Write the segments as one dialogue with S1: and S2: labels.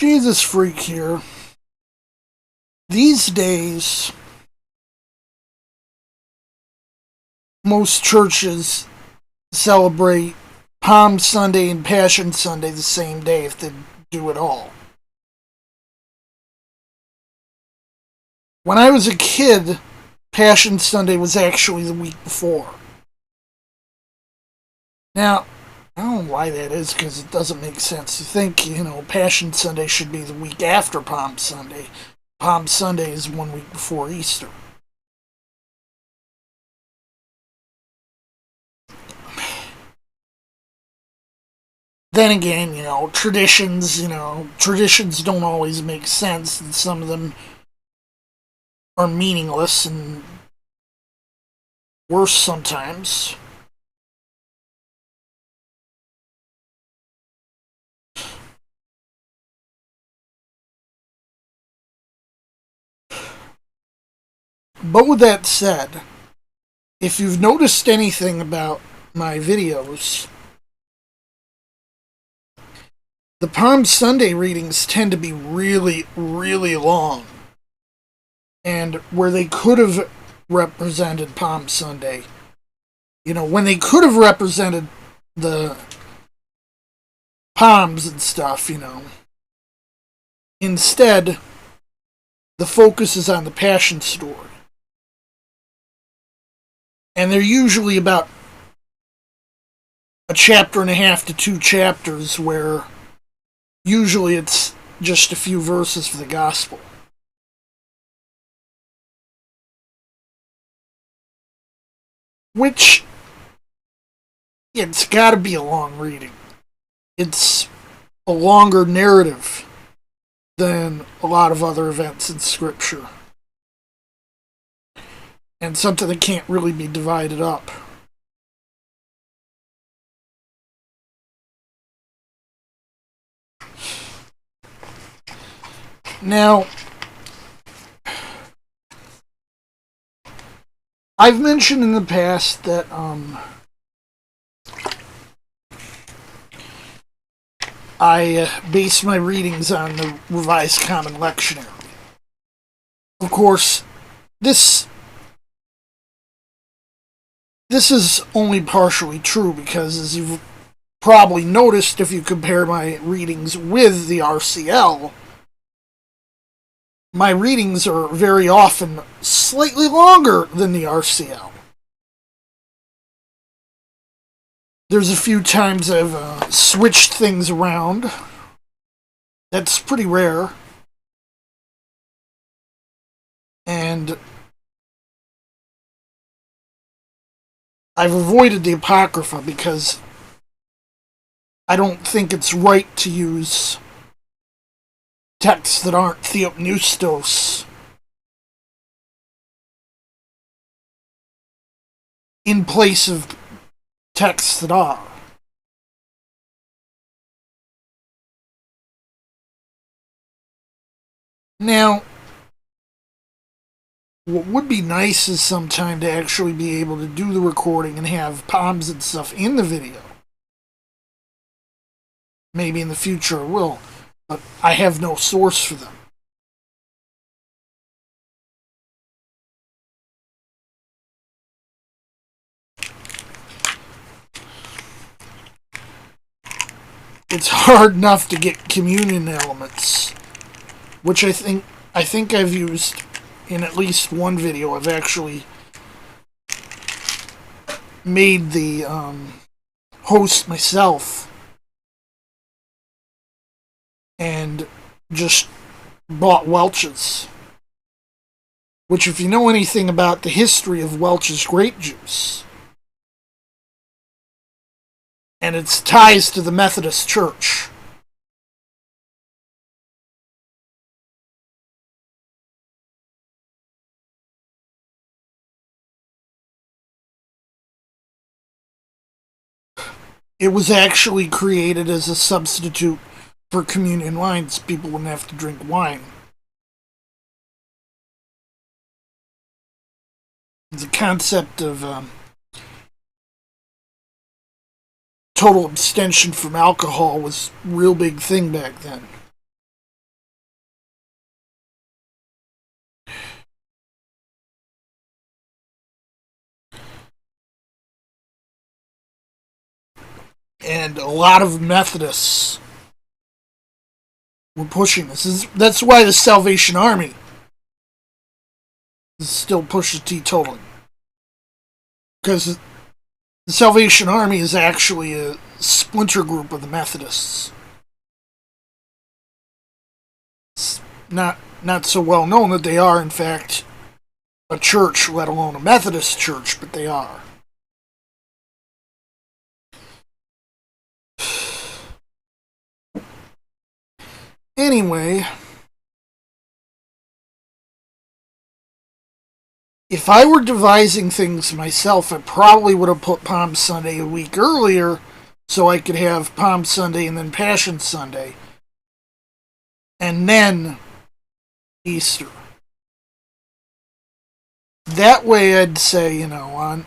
S1: Jesus freak here. These days, most churches celebrate Palm Sunday and Passion Sunday the same day if they do it all. When I was a kid, Passion Sunday was actually the week before. Now, I don't know why that is because it doesn't make sense. You think, Passion Sunday should be the week after Palm Sunday. Palm Sunday is 1 week before Easter. Then again, traditions don't always make sense, and some of them are meaningless and worse sometimes. But with that said, if you've noticed anything about my videos, the Palm Sunday readings tend to be really, really long. And where they could have represented Palm Sunday, when they could have represented the palms and stuff, instead, the focus is on the Passion story. And they're usually about a chapter and a half to 2 chapters where usually it's just a few verses for the gospel. Which, it's gotta be a long reading. It's a longer narrative than a lot of other events in Scripture. And something that can't really be divided up. Now, I've mentioned in the past that I base my readings on the Revised Common Lectionary. Of course, this is only partially true because, as you've probably noticed if you compare my readings with the RCL, my readings are very often slightly longer than the RCL. There's a few times I've switched things around. That's pretty rare. And I've avoided the Apocrypha because I don't think it's right to use texts that aren't theopneustos in place of texts that are. Now, what would be nice is sometime to actually be able to do the recording and have palms and stuff in the video. Maybe in the future I will, but I have no source for them. It's hard enough to get communion elements, which I think I've used in at least one video. I've actually made the host myself and just bought Welch's, which, if you know anything about the history of Welch's grape juice and its ties to the Methodist Church, it was actually created as a substitute for communion wine, so people wouldn't have to drink wine. The concept of total abstention from alcohol was a real big thing back then. And a lot of Methodists were pushing this. That's why the Salvation Army still pushes teetotaling. Because the Salvation Army is actually a splinter group of the Methodists. It's not so well known that they are, in fact, a church, let alone a Methodist church, but they are. Anyway, if I were devising things myself, I probably would have put Palm Sunday a week earlier so I could have Palm Sunday and then Passion Sunday. And then Easter. That way I'd say, on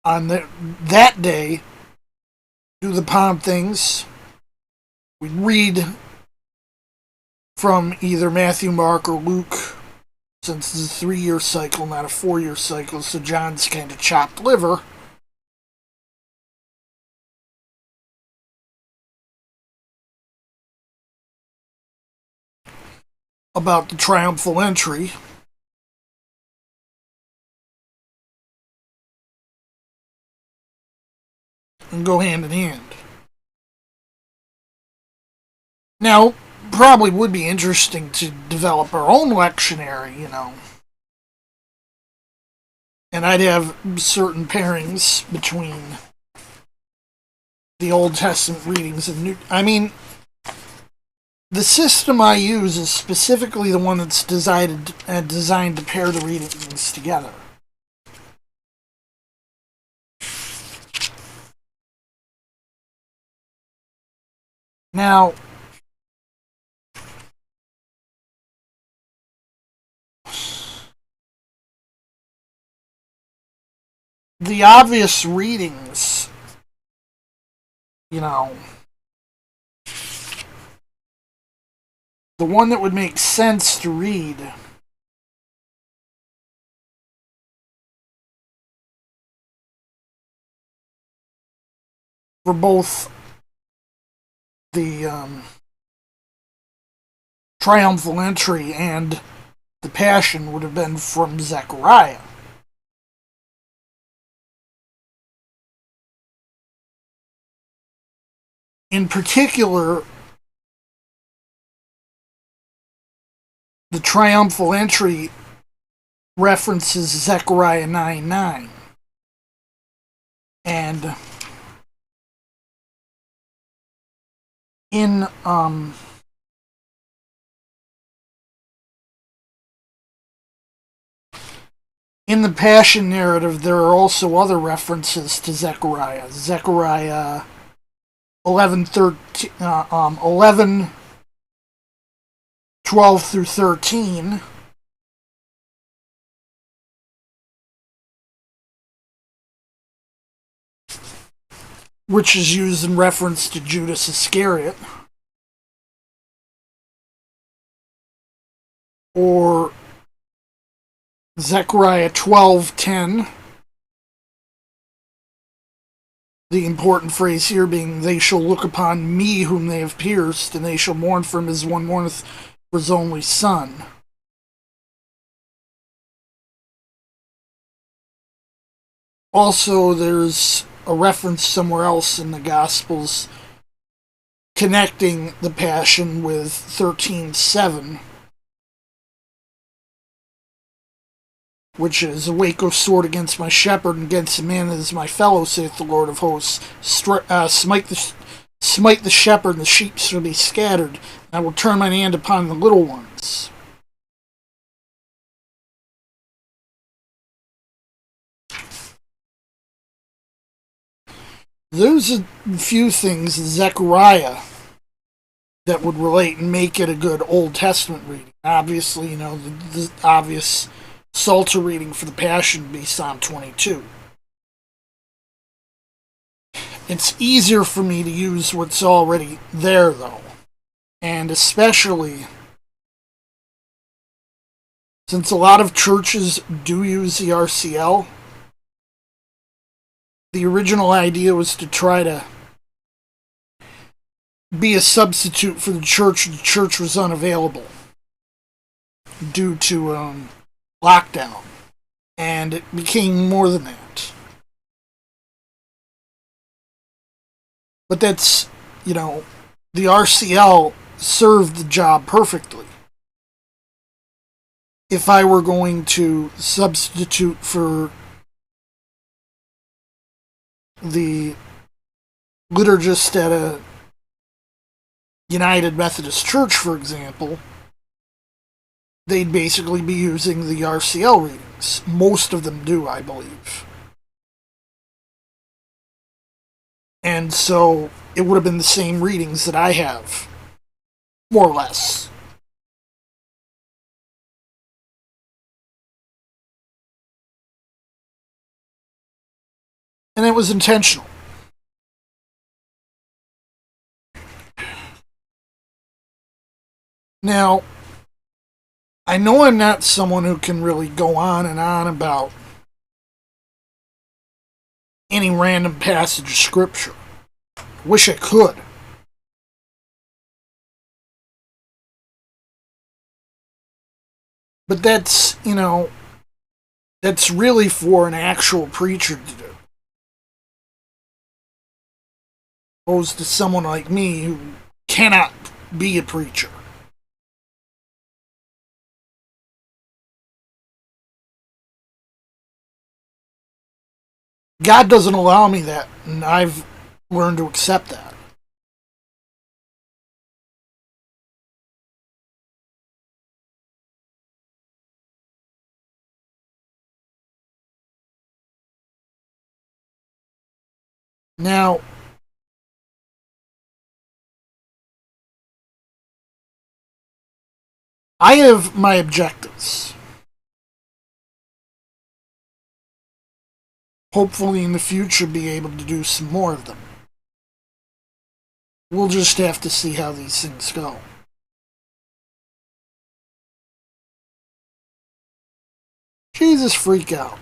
S1: that day, do the Palm things. We'd read from either Matthew, Mark, or Luke, since it's a 3-year cycle, not a 4-year cycle, so John's kind of chopped liver. About the triumphal entry. And go hand in hand. Now, probably would be interesting to develop our own lectionary, And I'd have certain pairings between the Old Testament readings and New. The system I use is specifically the one that's designed to pair the readings together. Now, the obvious readings, the one that would make sense to read for both the triumphal entry and the Passion would have been from Zechariah. In particular, the triumphal entry references Zechariah 9:9. And in the Passion narrative, there are also other references to Zechariah. Zechariah 11, 12 through 13. Which is used in reference to Judas Iscariot. Or Zechariah 12:10. The important phrase here being, they shall look upon me whom they have pierced, and they shall mourn for him as one mourneth for his only son. Also, there's a reference somewhere else in the Gospels connecting the Passion with 13:7, which is, awake, O sword, against my shepherd, and against the man that is my fellow, saith the Lord of hosts. Smite the shepherd, and the sheep shall be scattered, and I will turn mine hand upon the little ones. There's a few things in Zechariah that would relate and make it a good Old Testament reading. Obviously, the obvious Psalter reading for the Passion would be Psalm 22. It's easier for me to use what's already there, though. And especially since a lot of churches do use the RCL, the original idea was to try to be a substitute for the church. The church was unavailable due to lockdown, and it became more than that. But that's, the RCL served the job perfectly. If I were going to substitute for the liturgist at a United Methodist Church, for example, they'd basically be using the RCL readings. Most of them do, I believe. And so it would have been the same readings that I have, more or less. And it was intentional. Now, I know I'm not someone who can really go on and on about any random passage of scripture. Wish I could. But that's really for an actual preacher to do. Opposed to someone like me who cannot be a preacher. God doesn't allow me that, and I've learned to accept that. Now, I have my objectives. Hopefully, in the future, be able to do some more of them. We'll just have to see how these things go. Jesus, freak out.